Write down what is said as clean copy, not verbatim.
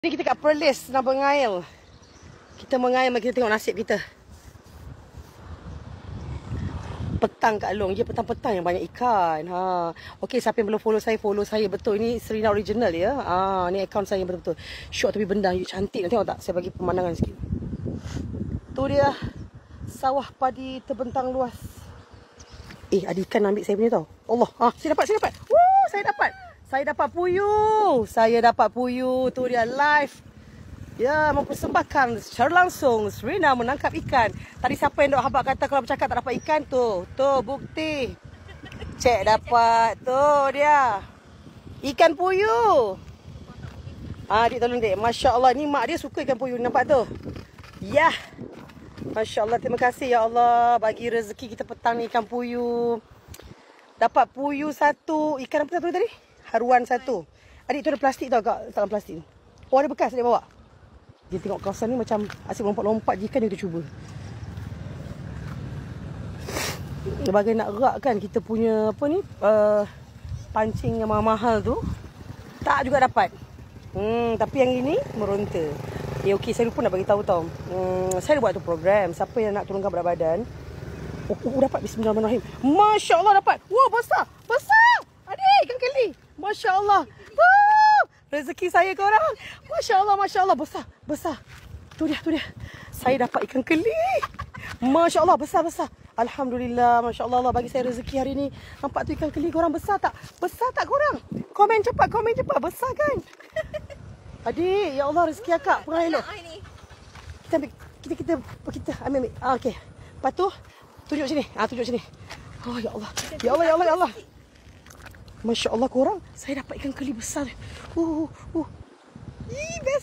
Ni kita kat Perlis nak mengail. Kita mengail, kita tengok nasib kita. Petang kat Long. Je petang-petang yang banyak ikan. Okey, siapa yang belum follow saya betul. Ini Serena Original ya. Ni akaun saya yang betul-betul. Syok tapi benda cantik. Tengok tak? Saya bagi pemandangan sikit. Tu dia sawah padi terbentang luas. Ada ikan ambil saya punya tau. Allah. Saya dapat. Saya dapat puyuh. Tu dia live. Ya, mempersembahkan secara langsung Serena menangkap ikan. Tadi siapa yang dok habaq kata kalau bercakap tak dapat ikan tu. Tu bukti. Cek dapat. Tu dia. Ikan puyuh. Dik tolong dik. Masya Allah, ni mak dia suka ikan puyuh, nampak tu. Ya. Masya Allah, terima kasih ya Allah bagi rezeki kita petang ni ikan puyuh. Dapat puyuh satu. Ikan apa satu tadi? Haruan satu. Adik tu ada plastik tau kat dalam plastik ni. Ada bekas dia bawa. Dia tengok kawasan ni macam asyik lompat-lompat je, kan dia cuba. Sebagai nak gerakkan kita punya apa ni, pancing yang mahal-mahal tu, tak juga dapat. Tapi yang ini meronta. Okey, saya lupa nak bagi tahu tau. Saya buat tu program, siapa yang nak turunkan berat badan. Dapat, bismillahirrahmanirrahim. Masya Allah dapat. Wah, besar. Adik, ikan keli. Masya Allah. Rezeki saya korang. Masya Allah. Besar. Tu dia. Saya dapat ikan keli. Masya Allah, besar. Alhamdulillah, Masya Allah bagi saya rezeki hari ni. Nampak tu ikan keli korang besar tak? Besar tak korang? Komen cepat. Besar kan? Adik, ya Allah rezeki akak. Pengail elok. Kita ambil. Kita ambil. Okey. Lepas tu, tunjuk sini. Oh, ya Allah. Masya Allah korang, saya dapat ikan keli besar. Best